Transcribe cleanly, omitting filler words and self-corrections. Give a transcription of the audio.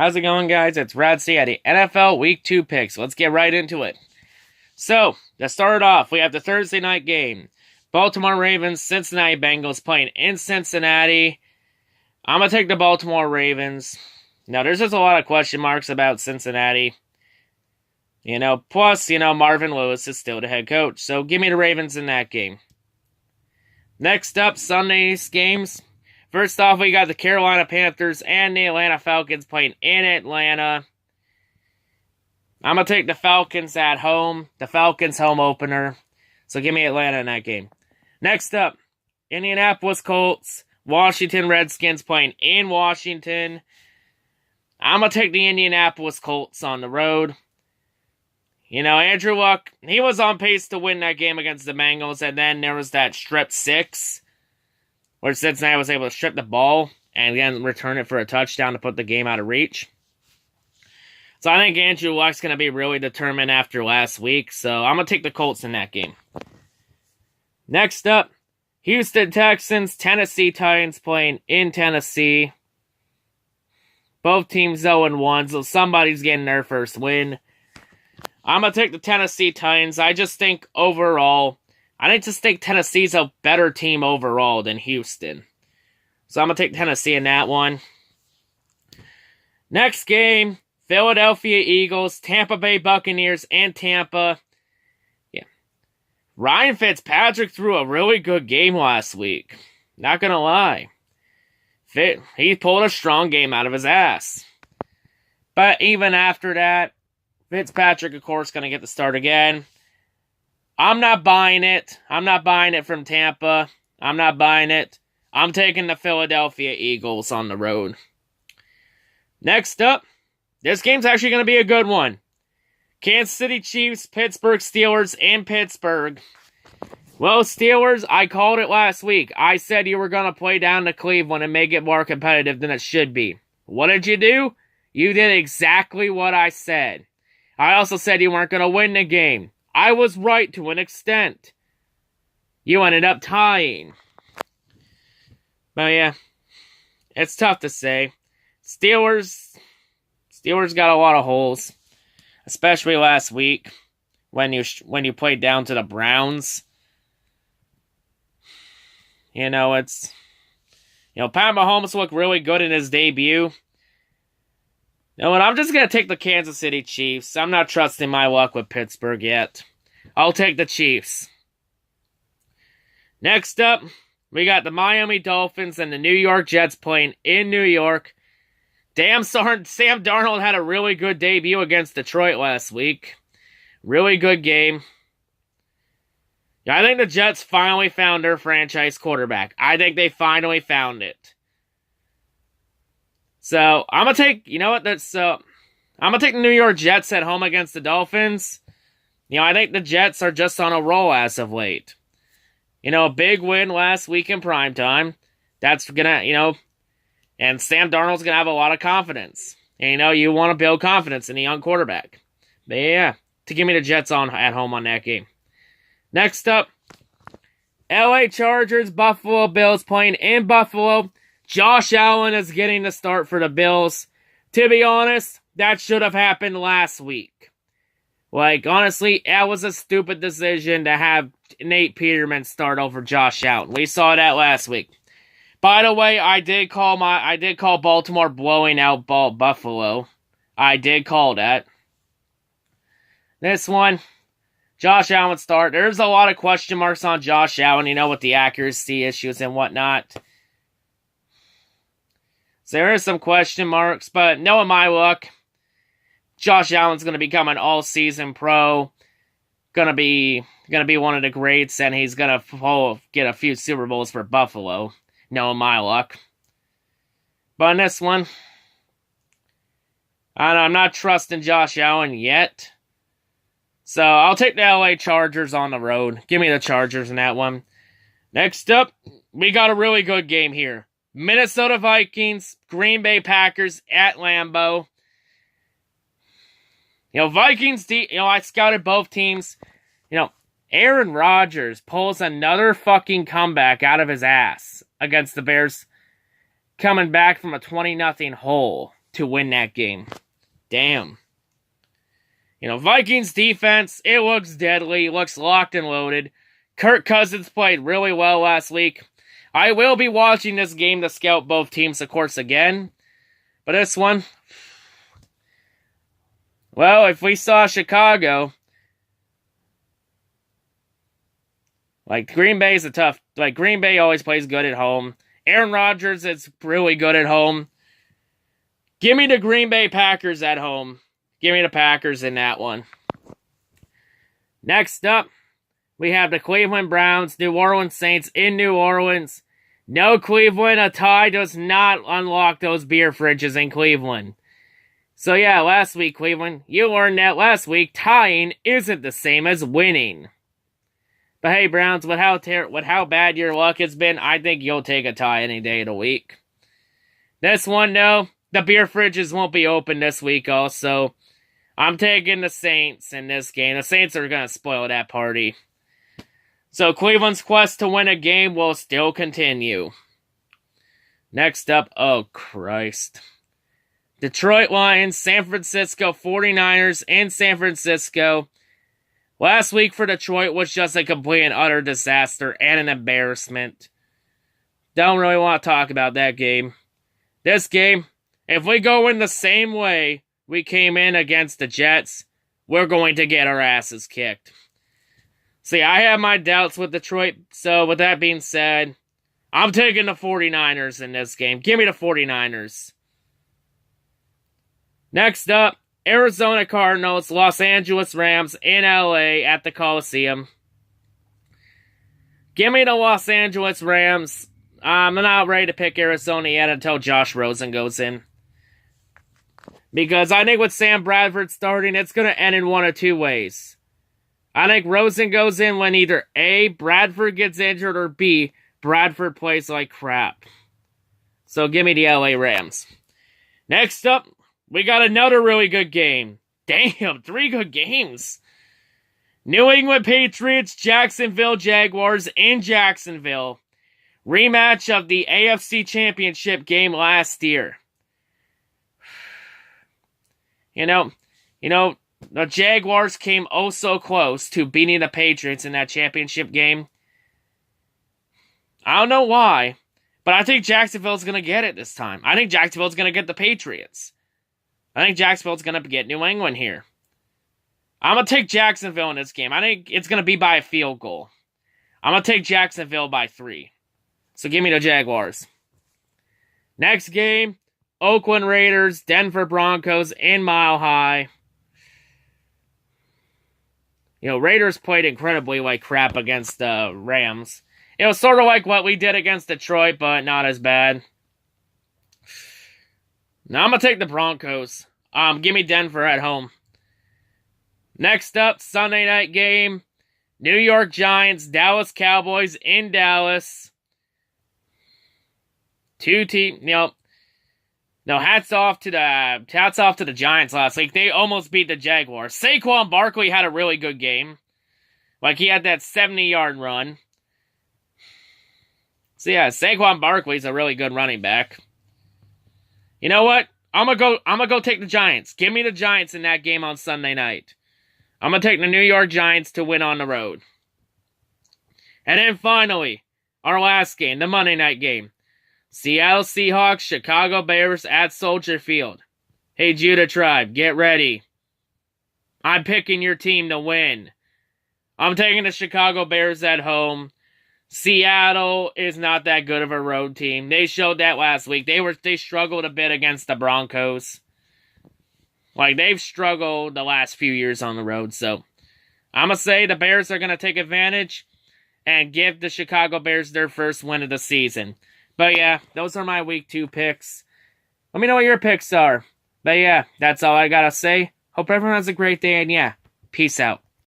How's it going, guys? It's Rad C at the NFL Week 2 picks. Let's get right into it. So, to start off, we have the Thursday night game. Baltimore Ravens, Cincinnati Bengals playing in Cincinnati. I'm going to take the Baltimore Ravens. Now, there's just a lot of question marks about Cincinnati. Plus, Marvin Lewis is still the head coach. So, give me the Ravens in that game. Next up, Sunday's games. First off, we got the Carolina Panthers and the Atlanta Falcons playing in Atlanta. I'm going to take the Falcons at home. The Falcons home opener. So give me Atlanta in that game. Next up, Indianapolis Colts, Washington Redskins playing in Washington. I'm going to take the Indianapolis Colts on the road. Andrew Luck, he was on pace to win that game against the Bengals, and then there was that strip six, where Cincinnati was able to strip the ball and again return it for a touchdown to put the game out of reach. So I think Andrew Luck's going to be really determined after last week, so I'm going to take the Colts in that game. Next up, Houston Texans, Tennessee Titans playing in Tennessee. Both teams 0-1, so somebody's getting their first win. I'm going to take the Tennessee Titans. I just think Tennessee's a better team overall than Houston. So I'm going to take Tennessee in that one. Next game, Philadelphia Eagles, Tampa Bay Buccaneers, and Tampa. Yeah, Ryan Fitzpatrick threw a really good game last week. Not going to lie. He pulled a strong game out of his ass. But even after that, Fitzpatrick, of course, going to get the start again. I'm not buying it. I'm not buying it from Tampa. I'm not buying it. I'm taking the Philadelphia Eagles on the road. Next up, this game's actually going to be a good one. Kansas City Chiefs, Pittsburgh Steelers in Pittsburgh. Well, Steelers, I called it last week. I said you were going to play down to Cleveland and make it more competitive than it should be. What did you do? You did exactly what I said. I also said you weren't going to win the game. I was right to an extent. You ended up tying. But yeah, it's tough to say. Steelers got a lot of holes, especially last week when you played down to the Browns. Pat Mahomes looked really good in his debut. I'm just going to take the Kansas City Chiefs. I'm not trusting my luck with Pittsburgh yet. I'll take the Chiefs. Next up, we got the Miami Dolphins and the New York Jets playing in New York. Sam Darnold had a really good debut against Detroit last week. Really good game. I think the Jets finally found their franchise quarterback. I think they finally found it. So, I'm going to take, I'm going to take the New York Jets at home against the Dolphins. I think the Jets are just on a roll as of late. A big win last week in primetime. That's going to, and Sam Darnold's going to have a lot of confidence. And, you want to build confidence in a young quarterback. But yeah, to give me the Jets at home on that game. Next up, LA Chargers, Buffalo Bills playing in Buffalo. Josh Allen is getting the start for the Bills. To be honest, that should have happened last week. Honestly, that was a stupid decision to have Nate Peterman start over Josh Allen. We saw that last week. By the way, I did call Baltimore blowing out Buffalo. I did call that. This one, Josh Allen start. There's a lot of question marks on Josh Allen, with the accuracy issues and whatnot. So there are some question marks, but knowing my luck, Josh Allen's going to become an all-season pro. Going to be one of the greats, and he's going to get a few Super Bowls for Buffalo. Knowing my luck. But in this one, I'm not trusting Josh Allen yet. So I'll take the LA Chargers on the road. Give me the Chargers in that one. Next up, we got a really good game here. Minnesota Vikings, Green Bay Packers at Lambeau. Vikings, I scouted both teams. Aaron Rodgers pulls another fucking comeback out of his ass against the Bears, coming back from a 20-0 hole. to win that game. Damn. Vikings defense, it looks deadly, looks locked and loaded. Kirk Cousins played really well last week. I will be watching this game to scout both teams, of course, again. But this one, well, if we saw Chicago, Green Bay is a tough, Green Bay always plays good at home. Aaron Rodgers is really good at home. Give me the Green Bay Packers at home. Give me the Packers in that one. Next up, we have the Cleveland Browns, New Orleans Saints in New Orleans. No, Cleveland, a tie does not unlock those beer fridges in Cleveland. So yeah, last week, Cleveland, you learned that last week, tying isn't the same as winning. But hey, Browns, with how bad your luck has been, I think you'll take a tie any day of the week. This one, though, the beer fridges won't be open this week also. I'm taking the Saints in this game. The Saints are going to spoil that party. So Cleveland's quest to win a game will still continue. Next up, oh Christ. Detroit Lions, San Francisco 49ers in San Francisco. Last week for Detroit was just a complete and utter disaster and an embarrassment. Don't really want to talk about that game. This game, if we go in the same way we came in against the Jets, we're going to get our asses kicked. See, I have my doubts with Detroit, so with that being said, I'm taking the 49ers in this game. Give me the 49ers. Next up, Arizona Cardinals, Los Angeles Rams in LA at the Coliseum. Give me the Los Angeles Rams. I'm not ready to pick Arizona yet until Josh Rosen goes in. Because I think with Sam Bradford starting, it's going to end in one of two ways. I think Rosen goes in when either A, Bradford gets injured, or B, Bradford plays like crap. So give me the LA Rams. Next up, we got another really good game. Damn, 3 good games. New England Patriots, Jacksonville Jaguars in Jacksonville. Rematch of the AFC Championship game last year. The Jaguars came oh so close to beating the Patriots in that championship game. I don't know why, but I think Jacksonville's going to get it this time. I think Jacksonville's going to get the Patriots. I think Jacksonville's going to get New England here. I'm going to take Jacksonville in this game. I think it's going to be by a field goal. I'm going to take Jacksonville by 3. So give me the Jaguars. Next game, Oakland Raiders, Denver Broncos in Mile High. Raiders played incredibly like crap against the Rams. It was sort of like what we did against Detroit, but not as bad. Now I'm going to take the Broncos. Give me Denver at home. Next up, Sunday night game. New York Giants, Dallas Cowboys in Dallas. Hats off to the Giants last week. They almost beat the Jaguars. Saquon Barkley had a really good game. He had that 70-yard run. So yeah, Saquon Barkley's a really good running back. You know what? I'm gonna go take the Giants. Give me the Giants in that game on Sunday night. I'm gonna take the New York Giants to win on the road. And then finally, our last game, the Monday night game. Seattle Seahawks, Chicago Bears at Soldier Field. Hey, Judah Tribe, get ready. I'm picking your team to win. I'm taking the Chicago Bears at home. Seattle is not that good of a road team. They showed that last week. They struggled a bit against the Broncos. They've struggled the last few years on the road. So, I'm going to say the Bears are going to take advantage and give the Chicago Bears their first win of the season. But yeah, those are my week 2 picks. Let me know what your picks are. But yeah, that's all I got to say. Hope everyone has a great day, and yeah, peace out.